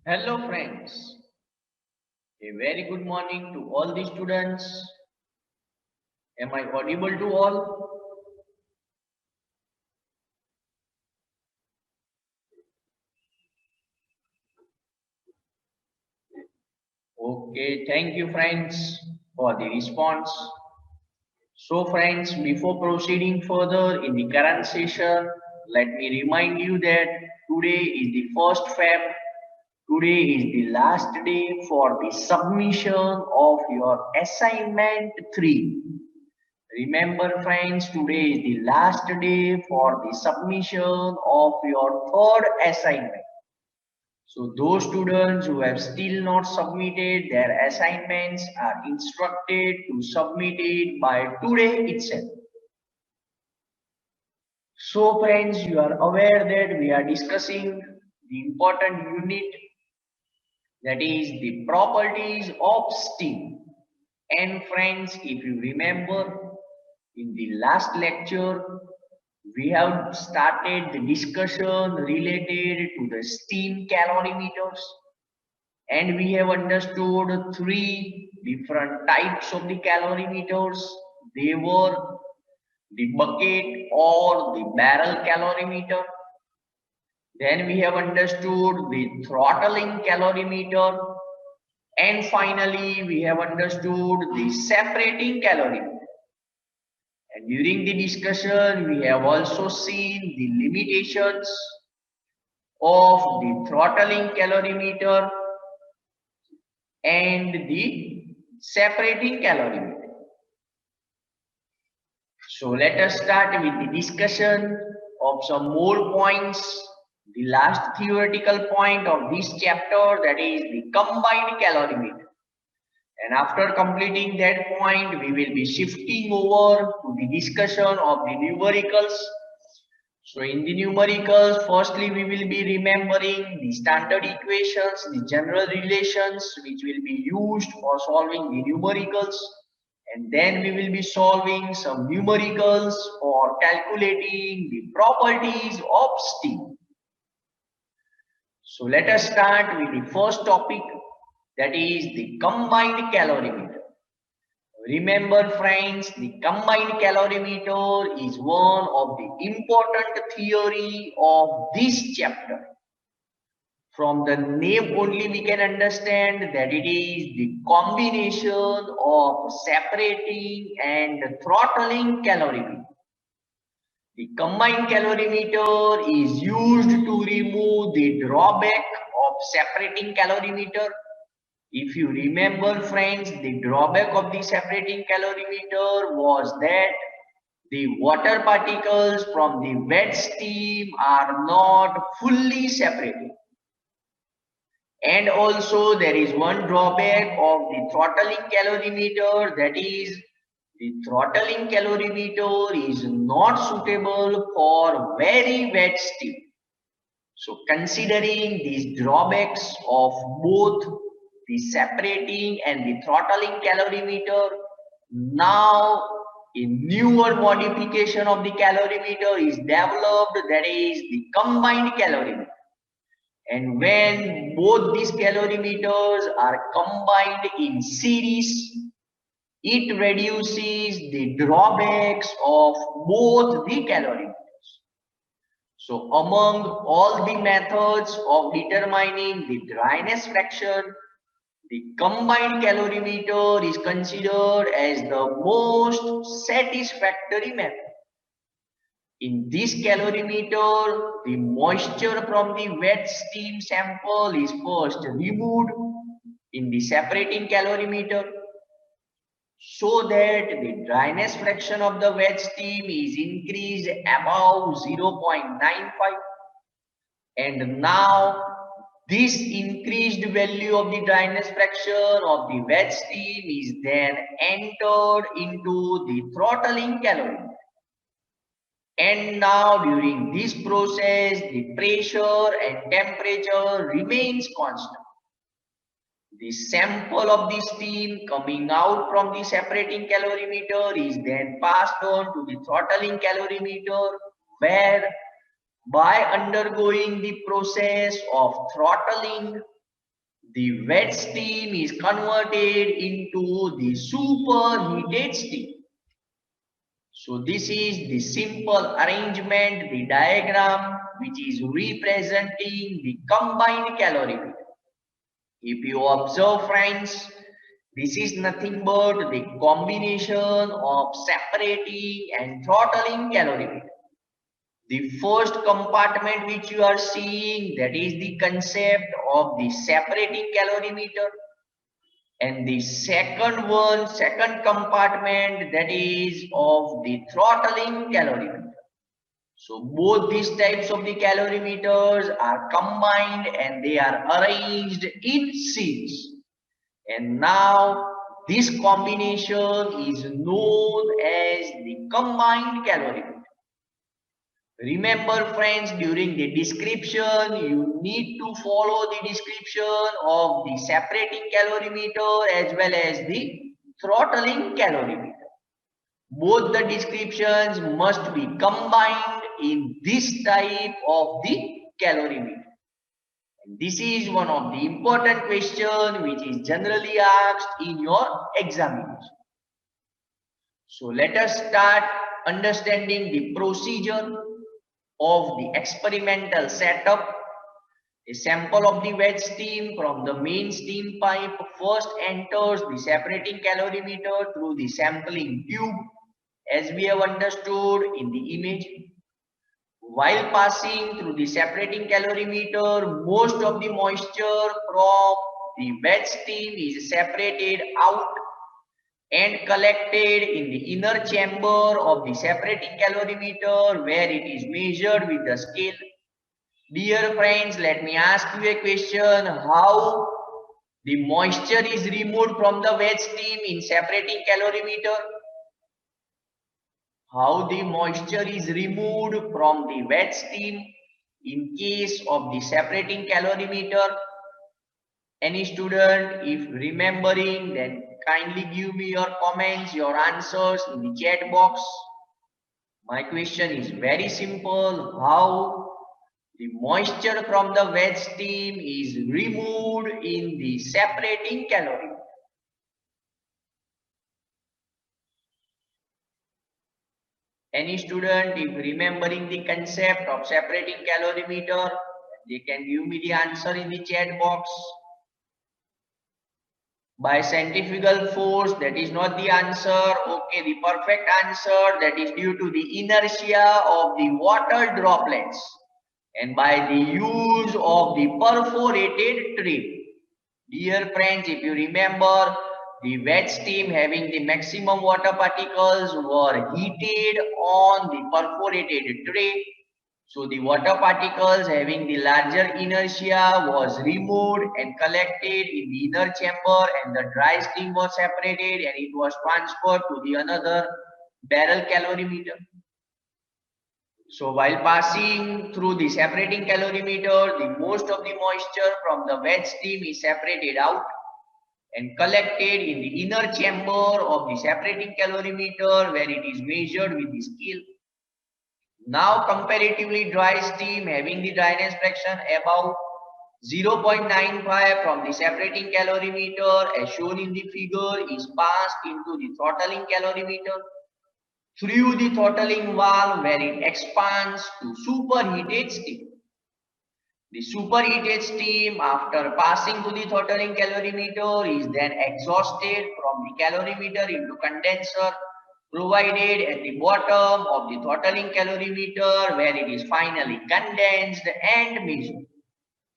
Hello friends, a very good morning to all the students. Am I audible to all? Okay, thank you friends for the response. So friends, before proceeding further in the current session, let me remind you that today is the 1st Feb. Today is the last day for the submission of your assignment 3. Remember friends, today is the last day for the submission of your third assignment. So those students who have still not submitted their assignments are instructed to submit it by today itself. So friends, you are aware that we are discussing the important unit, that is the properties of steam. And friends, if you remember, in the last lecture, we have started the discussion related to the steam calorimeters, and we have understood three different types of the calorimeters. They were the bucket or the barrel calorimeter. Then we have understood the throttling calorimeter, and finally we have understood the separating calorimeter. And during the discussion, we have also seen the limitations of the throttling calorimeter and the separating calorimeter. So let us start with the discussion of some more points. The last theoretical point of this chapter, that is the combined calorimeter. And after completing that point, we will be shifting over to the discussion of the numericals. So in the numericals, firstly we will be remembering the standard equations, the general relations which will be used for solving the numericals. And then we will be solving some numericals for calculating the properties of steam. So let us start with the first topic, that is the combined calorimeter. Remember friends, the combined calorimeter is one of the important theory of this chapter. From the name only we can understand that it is the combination of separating and throttling calorimeter. The combined calorimeter is used to remove the drawback of separating calorimeter. If you remember friends, the drawback of the separating calorimeter was that the water particles from the wet steam are not fully separated. And also there is one drawback of the throttling calorimeter, that is the throttling calorimeter is not suitable for very wet steam. So considering these drawbacks of both the separating and the throttling calorimeter, now a newer modification of the calorimeter is developed, that is the combined calorimeter. And when both these calorimeters are combined in series, it reduces the drawbacks of both the calorimeters. So among all the methods of determining the dryness fraction, the combined calorimeter is considered as the most satisfactory method. In this calorimeter, the moisture from the wet steam sample is first removed in the separating calorimeter, so that the dryness fraction of the wet steam is increased above 0.95. And now this increased value of the dryness fraction of the wet steam is then entered into the throttling calorimeter. And now during this process, the pressure and temperature remains constant. The sample of the steam coming out from the separating calorimeter is then passed on to the throttling calorimeter, where by undergoing the process of throttling, the wet steam is converted into the superheated steam. So this is the simple arrangement, the diagram which is representing the combined calorimeter. If you observe friends, this is nothing but the combination of separating and throttling calorimeter. The first compartment which you are seeing, that is the concept of the separating calorimeter. And the second one, second compartment, that is of the throttling calorimeter. So both these types of the calorimeters are combined and they are arranged in series. And now this combination is known as the combined calorimeter. Remember friends, during the description, you need to follow the description of the separating calorimeter as well as the throttling calorimeter. Both the descriptions must be combined in this type of the calorimeter. And this is one of the important questions which is generally asked in your examination. So let us start understanding the procedure of the experimental setup. A sample of the wet steam from the main steam pipe first enters the separating calorimeter through the sampling tube, as we have understood in the image. While passing through the separating calorimeter, most of the moisture from the wet steam is separated out and collected in the inner chamber of the separating calorimeter, where it is measured with the scale. Dear friends, let me ask you a question. How the moisture is removed from the wet steam in separating calorimeter? How the moisture is removed from the wet steam in case of the separating calorimeter? Any student, if remembering, then kindly give me your comments, your answers in the chat box. My question is very simple. How the moisture from the wet steam is removed in the separating calorimeter? Any student, if remembering the concept of separating calorimeter, they can give me the answer in the chat box. By centrifugal force, that is not the answer. Okay, the perfect answer, that is due to the inertia of the water droplets and by the use of the perforated tray. Dear friends, if you remember, the wet steam having the maximum water particles were heated on the perforated tray. So the water particles having the larger inertia was removed and collected in the inner chamber, and the dry steam was separated and it was transferred to the another barrel calorimeter. So while passing through the separating calorimeter, the most of the moisture from the wet steam is separated out and collected in the inner chamber of the separating calorimeter, where it is measured with the scale. Now comparatively dry steam having the dryness fraction above 0.95 from the separating calorimeter as shown in the figure is passed into the throttling calorimeter through the throttling valve, where it expands to superheated steam. The superheated steam, after passing to the throttling calorimeter, is then exhausted from the calorimeter into condenser provided at the bottom of the throttling calorimeter, where it is finally condensed and measured.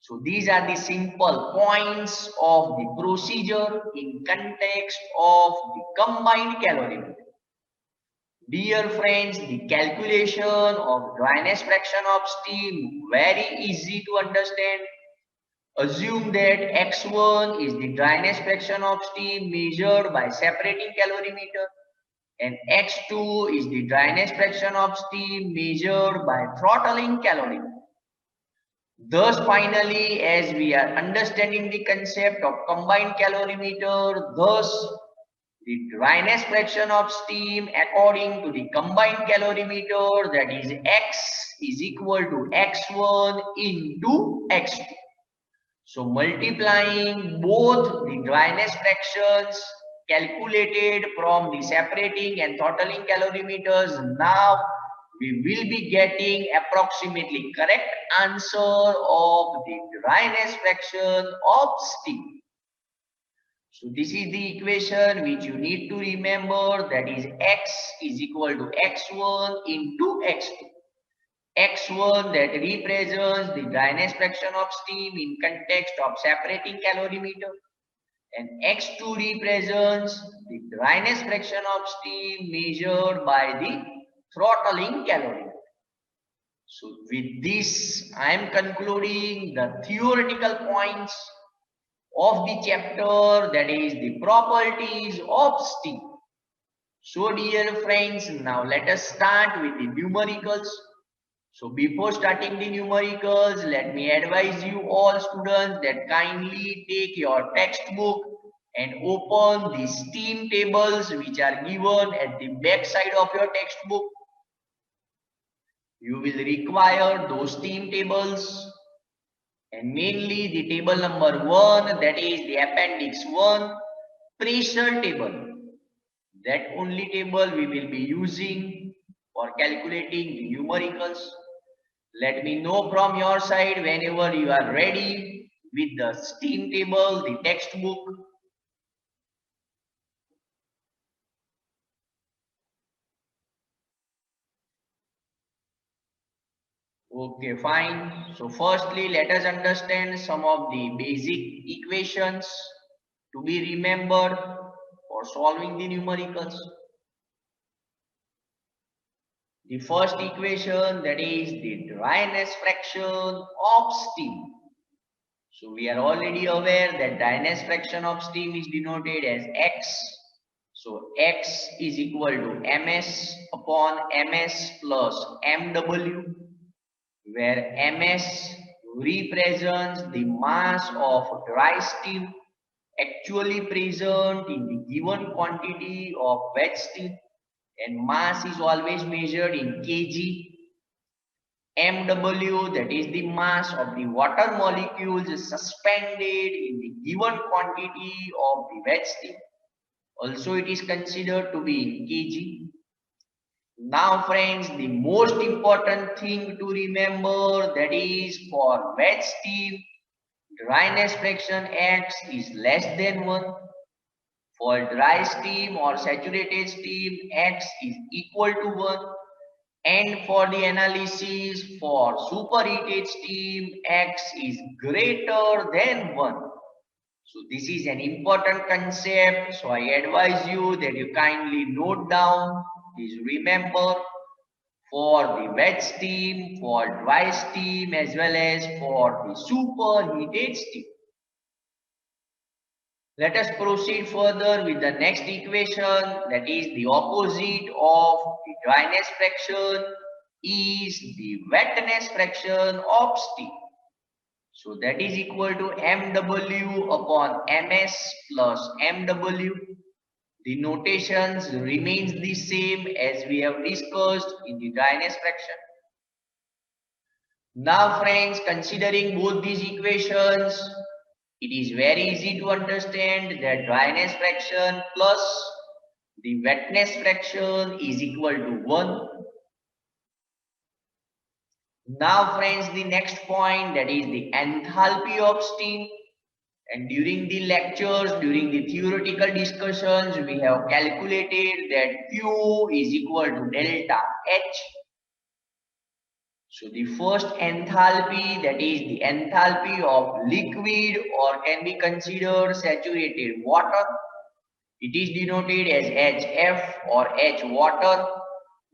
So these are the simple points of the procedure in context of the combined calorimeter. Dear friends, the calculation of dryness fraction of steam, very easy to understand. Assume that X1 is the dryness fraction of steam measured by separating calorimeter, and X2 is the dryness fraction of steam measured by throttling calorimeter. Thus, finally, as we are understanding the concept of combined calorimeter, thus the dryness fraction of steam according to the combined calorimeter, that is X, is equal to X1 into X2. So multiplying both the dryness fractions calculated from the separating and throttling calorimeters, now we will be getting approximately correct answer of the dryness fraction of steam. So this is the equation which you need to remember, that is x is equal to x1 into x2. X1 that represents the dryness fraction of steam in context of separating calorimeter, and X2 represents the dryness fraction of steam measured by the throttling calorimeter. So with this, I am concluding the theoretical points of the chapter, that is the properties of steam. So dear friends, now let us start with the numericals. So before starting the numericals, let me advise you all students that kindly take your textbook and open the steam tables which are given at the back side of your textbook. You will require those steam tables, and mainly the table number 1, that is the appendix 1, pressure table. That only table we will be using for calculating the numericals. Let me know from your side whenever you are ready with the steam table, the textbook. Okay, fine. So firstly, let us understand some of the basic equations to be remembered for solving the numericals. The first equation, that is the dryness fraction of steam. So we are already aware that dryness fraction of steam is denoted as X. So X is equal to Ms upon Ms plus Mw, where Ms represents the mass of dry steam actually present in the given quantity of wet steam, and mass is always measured in kg. Mw, that is the mass of the water molecules suspended in the given quantity of the wet steam. Also, it is considered to be in kg. Now, friends, the most important thing to remember, that is for wet steam, dryness fraction X is less than 1. For dry steam or saturated steam, X is equal to 1. And for the analysis for superheated steam, X is greater than 1. So this is an important concept. So I advise you that you kindly note down. Please remember, for the wet steam, for dry steam, as well as for the superheated steam. Let us proceed further with the next equation, that is the opposite of the dryness fraction is the wetness fraction of steam. So that is equal to Mw upon Ms plus Mw. The notations remains the same as we have discussed in the dryness fraction. Now friends, considering both these equations, it is very easy to understand that dryness fraction plus the wetness fraction is equal to 1. Now friends, the next point, that is the enthalpy of steam. And during the lectures, during the theoretical discussions, we have calculated that Q is equal to delta H. So the first enthalpy, that is the enthalpy of liquid or can be considered saturated water. It is denoted as HF or H water.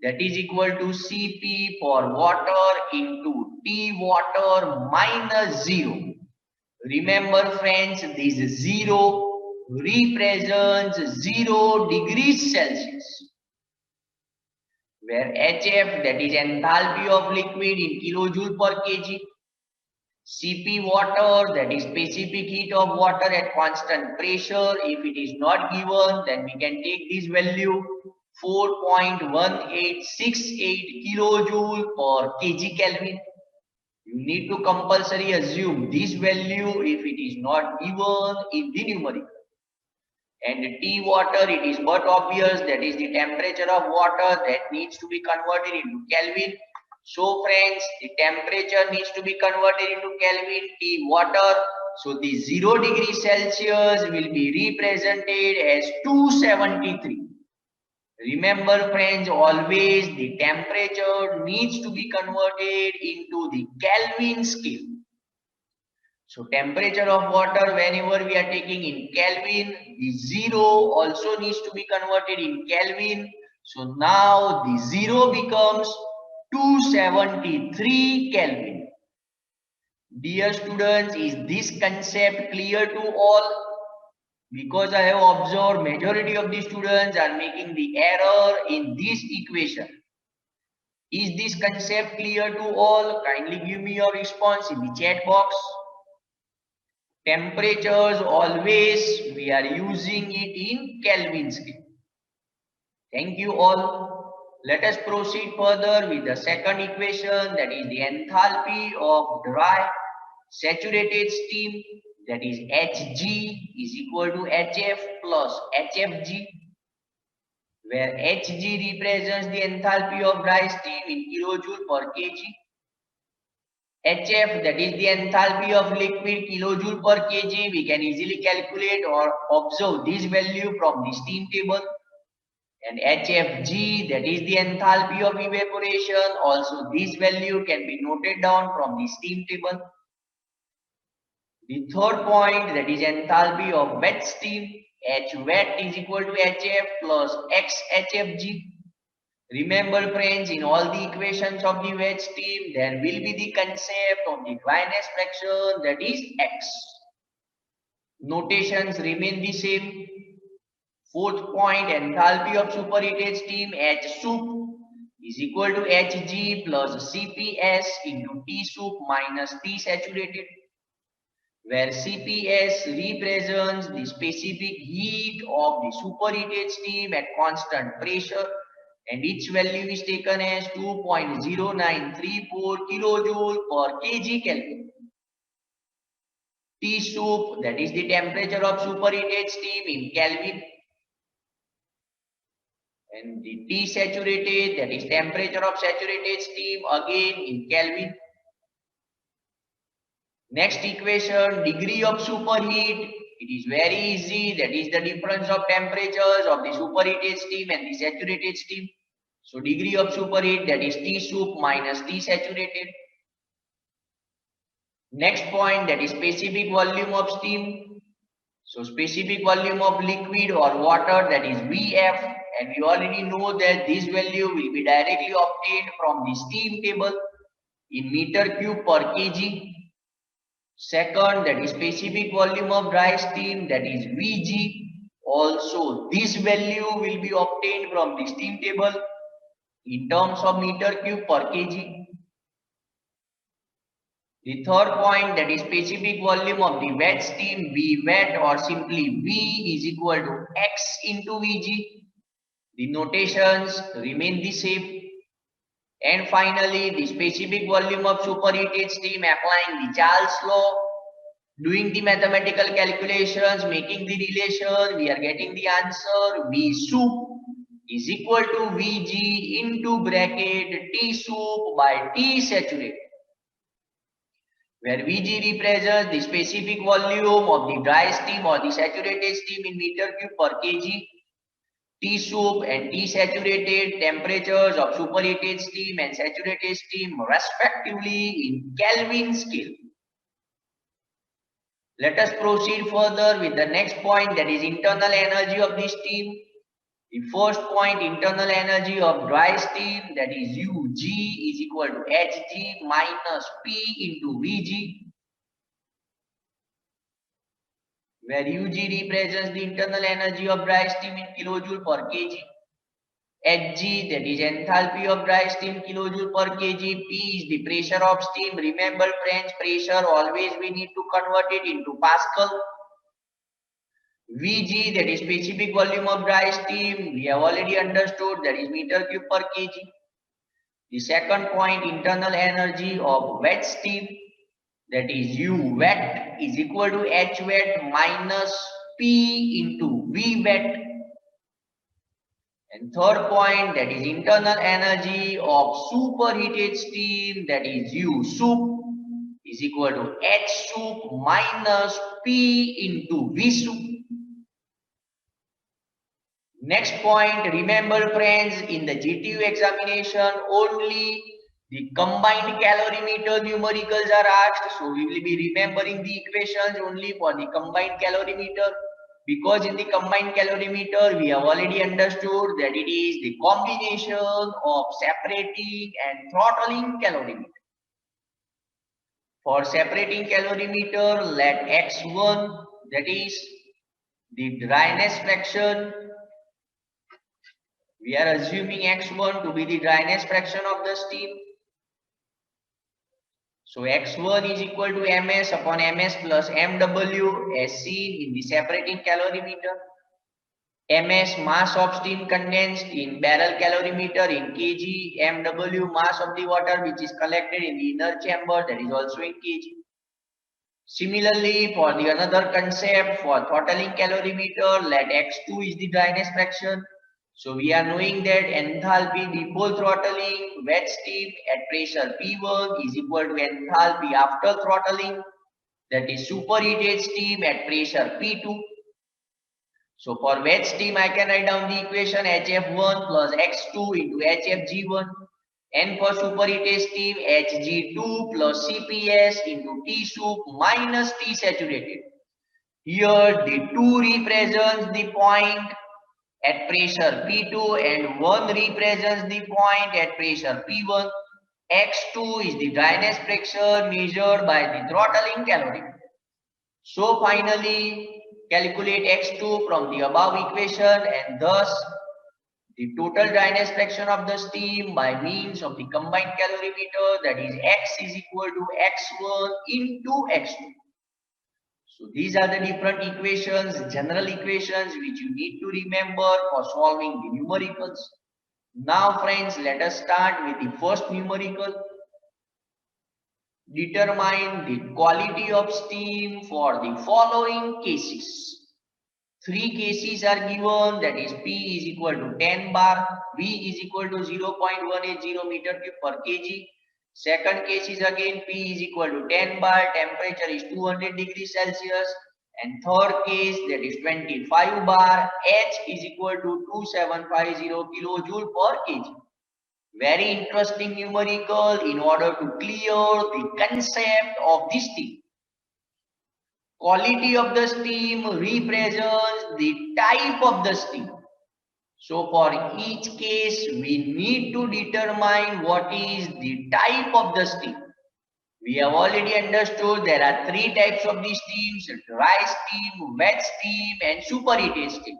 That is equal to Cp for water into T water minus 0. Remember friends, this 0 represents 0 degrees Celsius, where HF, that is enthalpy of liquid in kilojoule per kg, Cp water, that is specific heat of water at constant pressure. If it is not given, then we can take this value 4.1868 kilojoule per kg Kelvin. You need to compulsory assume this value if it is not given in the numerical. And tea water, it is but obvious that is the temperature of water that needs to be converted into Kelvin. So friends, the temperature needs to be converted into Kelvin, tea water. So the 0 degree Celsius will be represented as 273. Remember friends, always the temperature needs to be converted into the Kelvin scale. So temperature of water, whenever we are taking in Kelvin, the 0 also needs to be converted in Kelvin. So now the 0 becomes 273 Kelvin. Dear students, is this concept clear to all? Because I have observed majority of the students are making the error in this equation. Is this concept clear to all? Kindly give me your response in the chat box. Temperatures, always we are using it in Kelvin scale. Thank you all. Let us proceed further with the second equation, that is the enthalpy of dry saturated steam, that is Hg is equal to Hf plus Hfg, where Hg represents the enthalpy of dry steam in kilojoule per kg. Hf, that is the enthalpy of liquid, kilojoule per kg. We can easily calculate or observe this value from the steam table. And Hfg, that is the enthalpy of evaporation. Also, this value can be noted down from the steam table. The third point, that is enthalpy of wet steam. H wet is equal to Hf plus X Hfg. Remember friends, in all the equations of the wet steam, there will be the concept of the dryness fraction, that is X. Notations remain the same. Fourth point, enthalpy of superheated steam, H sup is equal to Hg plus Cps into T sup minus T saturated, where Cps represents the specific heat of the superheated steam at constant pressure, and its value is taken as 2.0934 kilojoule per kg Kelvin. T sup, that is the temperature of superheated steam in Kelvin, and the T saturated, that is temperature of saturated steam again in Kelvin. Next equation, degree of superheat. It is very easy. That is the difference of temperatures of the superheated steam and the saturated steam. So degree of superheat, that is T sup minus T saturated. Next point, that is specific volume of steam. So specific volume of liquid or water, that is Vf, and we already know that this value will be directly obtained from the steam table in meter cube per kg. Second, that is specific volume of dry steam, that is Vg. Also, this value will be obtained from the steam table in terms of meter cube per kg. The third point, that is specific volume of the wet steam, V wet, or simply V is equal to X into Vg. The notations remain the same. And finally, the specific volume of superheated steam, applying the Charles law, doing the mathematical calculations, making the relation, we are getting the answer V sup is equal to Vg into bracket T sup by T saturated, where Vg represents the specific volume of the dry steam or the saturated steam in meter cube per kg. T sup and T saturated, temperatures of superheated steam and saturated steam respectively in Kelvin scale. Let us proceed further with the next point, that is internal energy of the steam. The first point, internal energy of dry steam, that is Ug is equal to Hg minus P into Vg, where Ug represents the internal energy of dry steam in kilojoule per kg. Hg, that is enthalpy of dry steam, kilojoule per kg. P is the pressure of steam. Remember friends, pressure always we need to convert it into Pascal. Vg, that is specific volume of dry steam, we have already understood, that is meter cube per kg. The second point, internal energy of wet steam, that is U wet is equal to H wet minus P into V wet. And third point, that is internal energy of superheated steam, that is U sup is equal to H sup minus P into V sup. Next point, remember friends, in the GTU examination only the combined calorimeter numericals are asked. So we will be remembering the equations only for the combined calorimeter, because in the combined calorimeter we have already understood that it is the combination of separating and throttling calorimeter. For separating calorimeter, let X1, that is the dryness fraction, we are assuming X1 to be the dryness fraction of the steam. So X1 is equal to Ms upon Ms plus Mw as seen in the separating calorimeter. Ms mass of steam condensed in barrel calorimeter in kg, Mw mass of the water which is collected in the inner chamber, that is also in kg. Similarly, for the another concept, for throttling calorimeter, let X2 is the dryness fraction. So we are knowing that enthalpy before throttling wet steam at pressure P1 is equal to enthalpy after throttling, that is superheated steam at pressure P2. So for wet steam, I can write down the equation HF1 plus X2 into HFG1, and for superheated steam Hg2 plus Cps into T sup minus T saturated. Here the 2 represents the point at pressure P2 and 1 represents the point at pressure P1. X2 is the dryness pressure measured by the throttling calorimeter. So finally, calculate X2 from the above equation, and thus the total dryness fraction of the steam by means of the combined calorimeter, that is X is equal to X1 into X2. So these are the different equations, general equations which you need to remember for solving the numericals. Now friends, let us start with the first numerical. Determine the quality of steam for the following cases. 3 cases are given, that is P is equal to 10 bar, V is equal to 0.180 meter cube per kg. Second case is again P is equal to 10 bar, temperature is 200 degrees Celsius. And third case, that is 25 bar, H is equal to 2750 kilojoule per kg. Very interesting numerical in order to clear the concept of this steam. Quality of the steam represents the type of the steam. So for each case, we need to determine what is the type of the steam. We have already understood there are 3 types of the steams: dry steam, wet steam and superheated steam.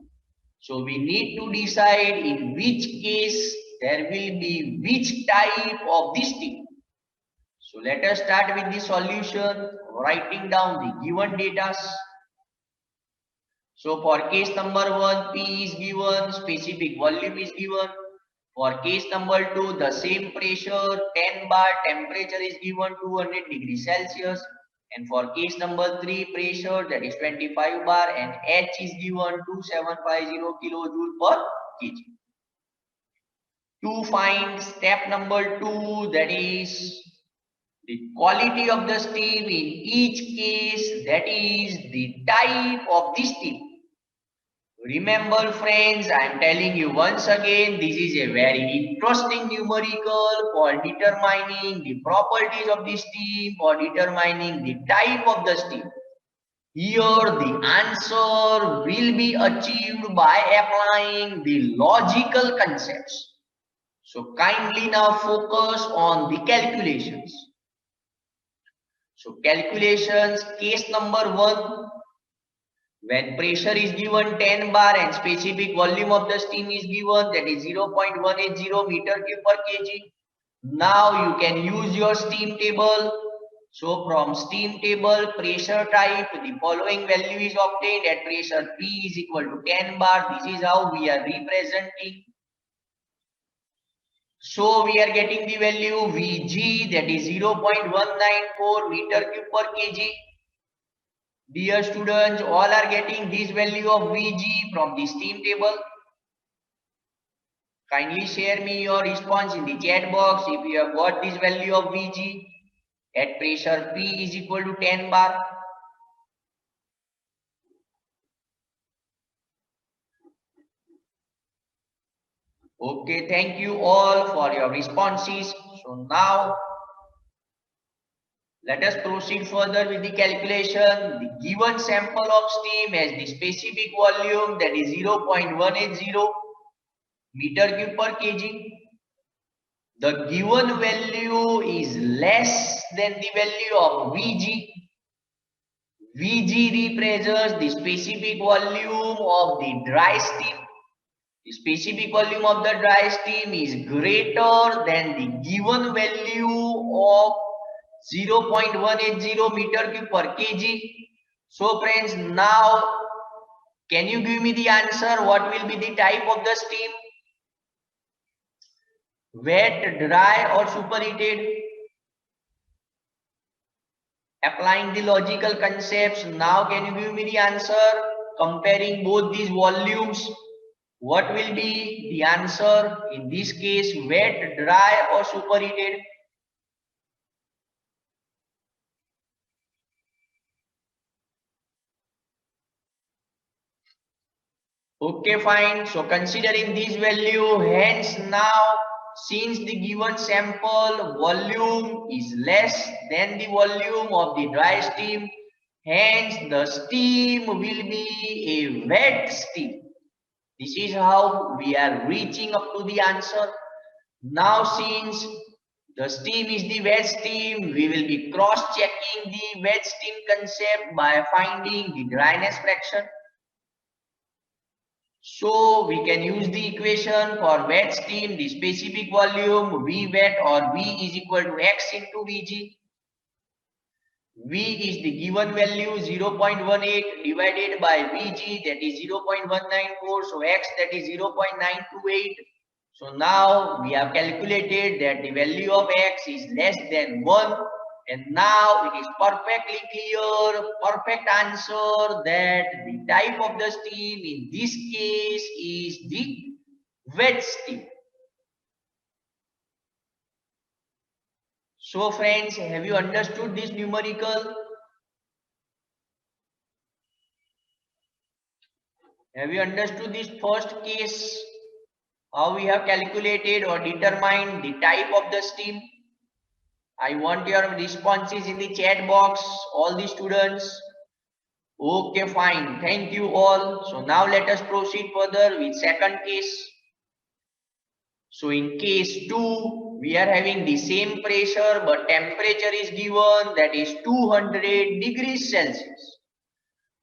So we need to decide in which case there will be which type of the steam. So let us start with the solution, writing down the given data. So for case number 1, P is given, specific volume is given. For case number 2, the same pressure, 10 bar, temperature is given 200 degrees Celsius. And for case number 3, pressure, that is 25 bar, and H is given 2750 kilojoule per kg. To find step number 2, that is the quality of the steam in each case, that is the type of the steam. Remember friends, I am telling you once again, this is a very interesting numerical for determining the properties of the steam or determining the type of the steam. Here the answer will be achieved by applying the logical concepts. So kindly now focus on the calculations. So calculations, case number 1. When pressure is given 10 bar and specific volume of the steam is given, that is 0.180 meter cube per kg. Now you can use your steam table. So from steam table, pressure type, the following value is obtained at pressure P is equal to 10 bar. This is how we are representing. So we are getting the value Vg, that is 0.194 meter cube per kg. Dear students, all are getting this value of Vg from the steam table. Kindly share me your response in the chat box if you have got this value of Vg at pressure P is equal to 10 bar. Okay, thank you all for your responses. So now let us proceed further with the calculation. The given sample of steam has the specific volume, that is 0.180 meter cube per kg. The given value is less than the value of Vg. Vg represents the specific volume of the dry steam. The specific volume of the dry steam is greater than the given value of 0.180 meter cube per kg. So friends, now can you give me the answer? What will be the type of the steam? Wet, dry or superheated? Applying the logical concepts, now can you give me the answer? Comparing both these volumes, what will be the answer? In this case, wet, dry or superheated? Okay, fine. So considering this value, hence now since the given sample volume is less than the volume of the dry steam, hence the steam will be a wet steam. This is how we are reaching up to the answer. Now since the steam is the wet steam, we will be cross-checking the wet steam concept by finding the dryness fraction. So we can use the equation for wet steam, the specific volume V wet or V is equal to X into Vg. V is the given value 0.18 divided by Vg, that is 0.194. So X, that is 0.928. So now we have calculated that the value of X is less than 1. And now it is perfectly clear, perfect answer that the type of the steam in this case is the wet steam. So friends, have you understood this numerical? Have you understood this first case? How we have calculated or determined the type of the steam? I want your responses in the chat box, all the students. Okay, fine. Thank you all. So now let us proceed further with second case. So in case 2, we are having the same pressure but temperature is given, that is 200 degrees Celsius.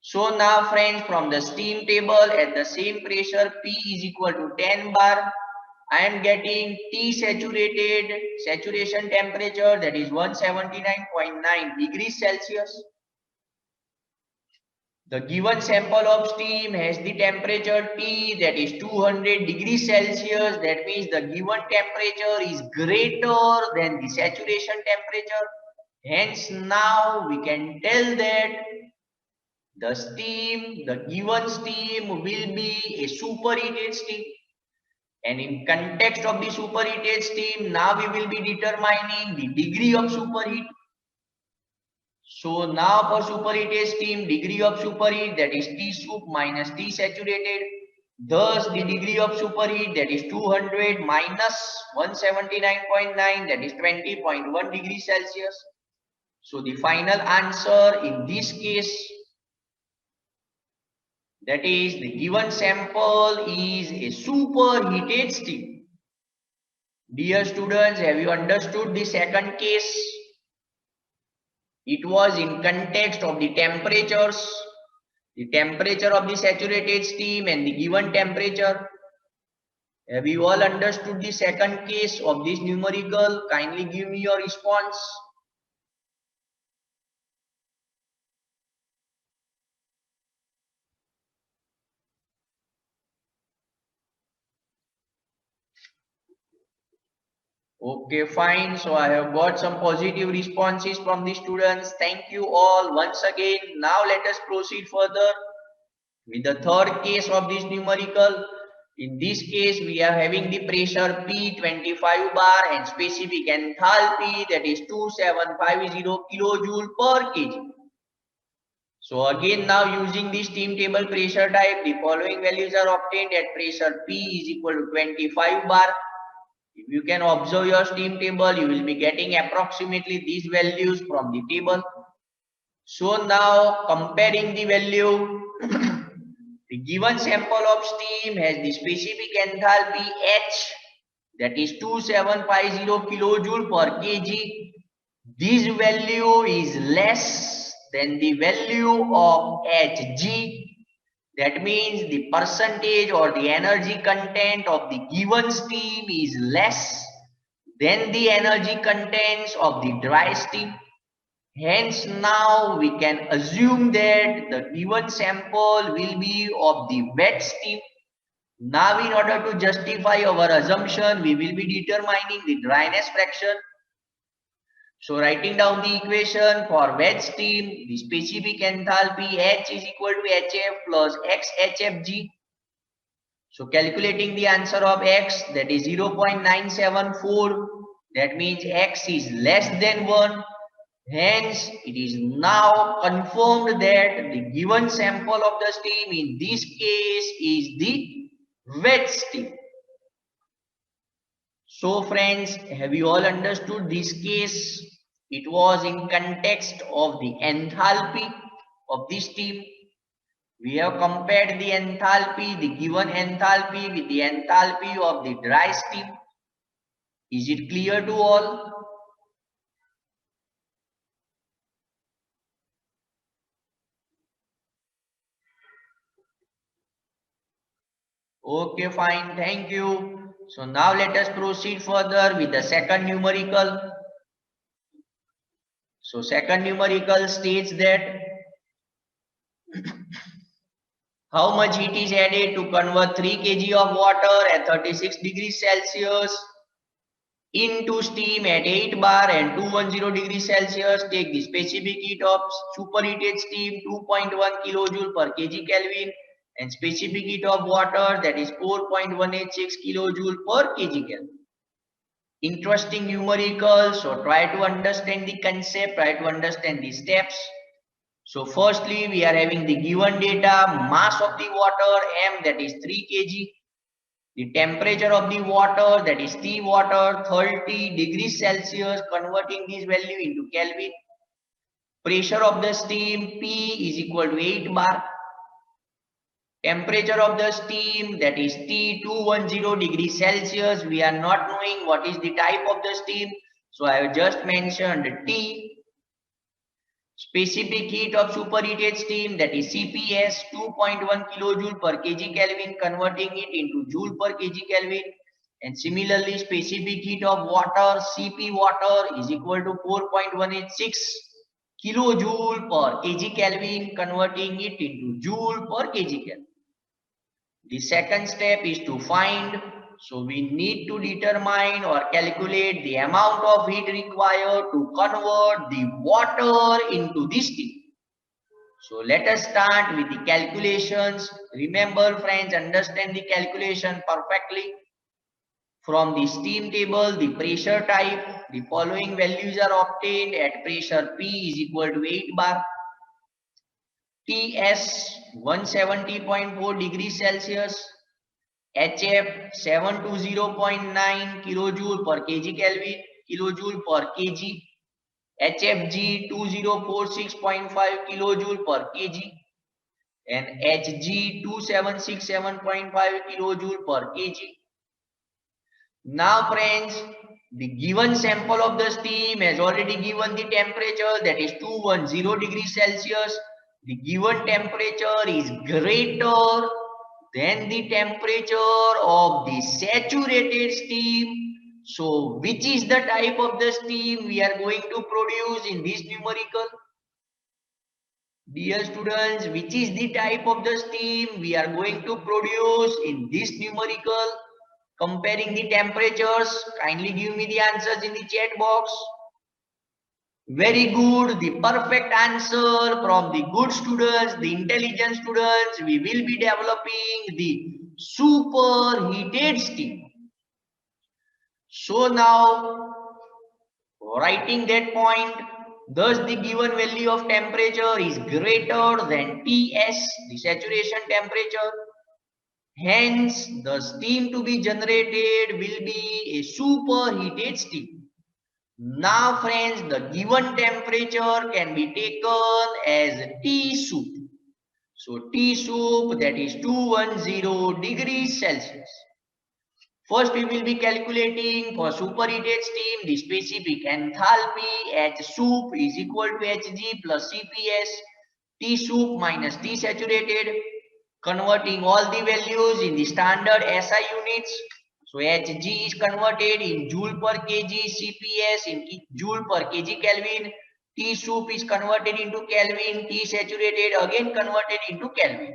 So now friends, from the steam table at the same pressure P is equal to 10 bar, I am getting T saturated, saturation temperature, that is 179.9 degrees Celsius. The given sample of steam has the temperature T, that is 200 degrees Celsius. That means the given temperature is greater than the saturation temperature. Hence now we can tell that the steam, the given steam will be a superheated steam. And in context of the superheated steam, now we will be determining the degree of superheat. So now for superheated steam, degree of superheat, that is T sup minus T saturated. Thus the degree of superheat, that is 200 minus 179.9, that is 20.1 degrees Celsius. So the final answer in this case, that is the given sample is a superheated steam. Dear students, have you understood the second case? It was in context of the temperatures, the temperature of the saturated steam and the given temperature. Have you all understood the second case of this numerical? Kindly give me your response. Okay, fine. So I have got some positive responses from the students. Thank you all once again. Now let us proceed further with the third case of this numerical. In this case, we are having the pressure P 25 bar and specific enthalpy, that is 2750 kilojoule per kg. So again, now using the steam table pressure type, the following values are obtained at pressure P is equal to 25 bar. If you can observe your steam table, you will be getting approximately these values from the table. So now comparing the value, the given sample of steam has the specific enthalpy H, that is 2750 kilojoule per kg. This value is less than the value of Hg. That means the percentage or the energy content of the given steam is less than the energy contents of the dry steam. Hence, now we can assume that the given sample will be of the wet steam. Now, in order to justify our assumption, we will be determining the dryness fraction. So, writing down the equation for wet steam, the specific enthalpy H is equal to HF plus XHFG. So, calculating the answer of X, that is 0.974. That means X is less than 1. Hence, it is now confirmed that the given sample of the steam in this case is the wet steam. So friends, have you all understood this case? It was in context of the enthalpy of the steam. We have compared the enthalpy, the given enthalpy with the enthalpy of the dry steam. Is it clear to all? Okay, fine. Thank you. So now let us proceed further with the second numerical. So second numerical states that how much heat is added to convert 3 kg of water at 36 degrees Celsius into steam at 8 bar and 210 degrees Celsius. Take the specific heat of superheated steam 2.1 kilojoule per kg Kelvin and specific heat of water, that is 4.186 kilojoule per kg Kelvin. Interesting numerical. So try to understand the concept, try to understand the steps. So firstly, we are having the given data, mass of the water M, that is 3 kg. The temperature of the water, that is sea water, 30 degrees Celsius, converting this value into Kelvin. Pressure of the steam P is equal to 8 bar. Temperature of the steam, that is T 210 degrees Celsius. We are not knowing what is the type of the steam. So I have just mentioned T. Specific heat of superheated steam, that is CPS 2.1 kilojoule per kg Kelvin, converting it into joule per kg Kelvin. And similarly, specific heat of water, CP water, is equal to 4.186 kilojoule per kg Kelvin, converting it into joule per kg Kelvin. The second step is to find. So we need to determine or calculate the amount of heat required to convert the water into the steam. So let us start with the calculations. Remember friends, understand the calculation perfectly. From the steam table, the pressure type, the following values are obtained at pressure P is equal to 8 bar. TS 170.4 degrees Celsius, HF 720.9 kilojoule per kg Kelvin, kilojoule per kg, HFG 2046.5 kilojoule per kg, and HG 2767.5 kilojoule per kg. Now friends, the given sample of the steam has already given the temperature, that is 210 degrees Celsius. The given temperature is greater than the temperature of the saturated steam. So which is the type of the steam we are going to produce in this numerical? Dear students, which is the type of the steam we are going to produce in this numerical? comparing the temperatures? Kindly give me the answers in the chat box. Very good. The perfect answer from the good students, the intelligent students. We will be developing the superheated steam. So now, writing that point, thus the given value of temperature is greater than Ts, the saturation temperature. Hence, the steam to be generated will be a superheated steam. Now friends, the given temperature can be taken as T soup. So T soup, that is 210 degrees Celsius. First we will be calculating for superheated steam the specific enthalpy. H soup is equal to Hg plus Cps. T soup minus T saturated. Converting all the values in the standard SI units. So Hg is converted in joule per kg, Cps in joule per kg Kelvin. T soup is converted into Kelvin, T saturated again converted into Kelvin.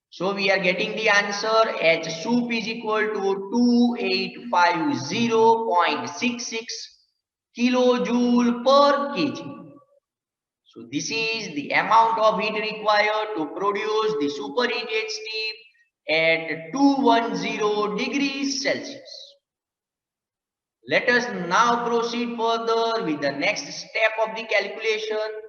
So we are getting the answer. H soup is equal to 2850.66 kilojoule per kg. So this is the amount of heat required to produce the superheated steam at 210 degrees Celsius. Let us now proceed further with the next step of the calculation.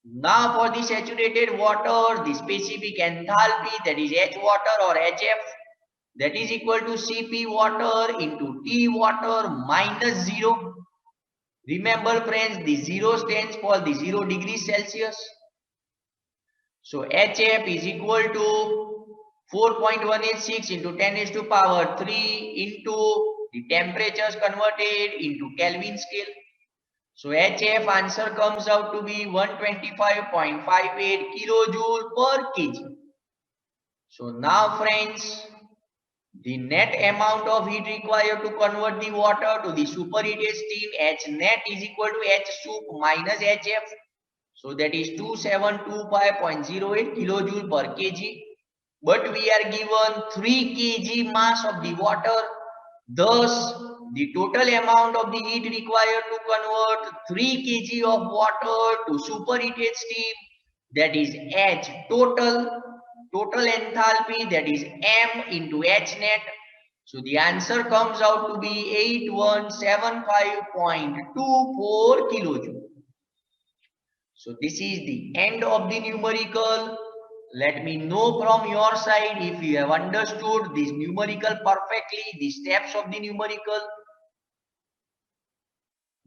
Now for the saturated water, the specific enthalpy, that is H water or HF, that is equal to Cp water into T water minus 0. Remember friends, the 0 stands for the 0 degrees Celsius. So HF is equal to 4.186 into 10 raised to power 3 into the temperatures converted into Kelvin scale. So HF answer comes out to be 125.58 kilojoule per kg. So now friends, the net amount of heat required to convert the water to the superheated steam, H net is equal to H soup minus HF. So that is 2725.08 kilojoule per kg. But we are given 3 kg mass of the water. Thus, the total amount of the heat required to convert 3 kg of water to superheated steam, that is H total enthalpy, that is M into H net. So the answer comes out to be 8175.24 kilojoule. So this is the end of the numerical. Let me know from your side if you have understood this numerical perfectly, the steps of the numerical.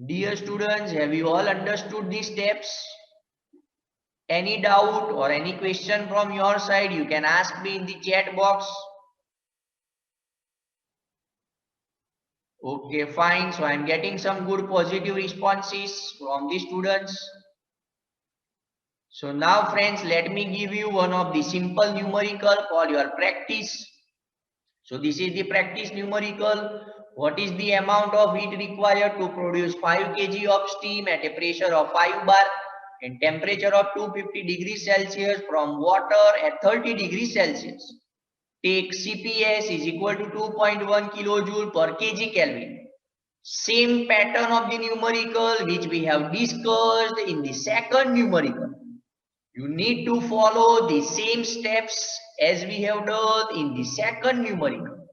Dear students, have you all understood these steps? Any doubt or any question from your side, you can ask me in the chat box. Okay, fine. So I'm getting some good positive responses from the students. So now friends, let me give you one of the simple numerical for your practice. So this is the practice numerical. What is the amount of heat required to produce 5 kg of steam at a pressure of 5 bar and temperature of 250 degrees Celsius from water at 30 degrees Celsius? Take Cps is equal to 2.1 kilojoule per kg Kelvin. Same pattern of the numerical which we have discussed in the second numerical. You need to follow the same steps as we have done in the second numerical.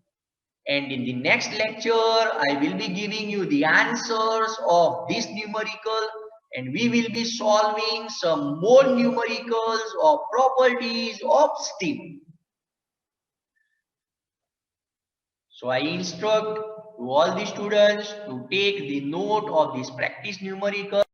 And in the next lecture, I will be giving you the answers of this numerical, and we will be solving some more numericals of properties of steam. So I instruct to all the students to take the note of this practice numerical.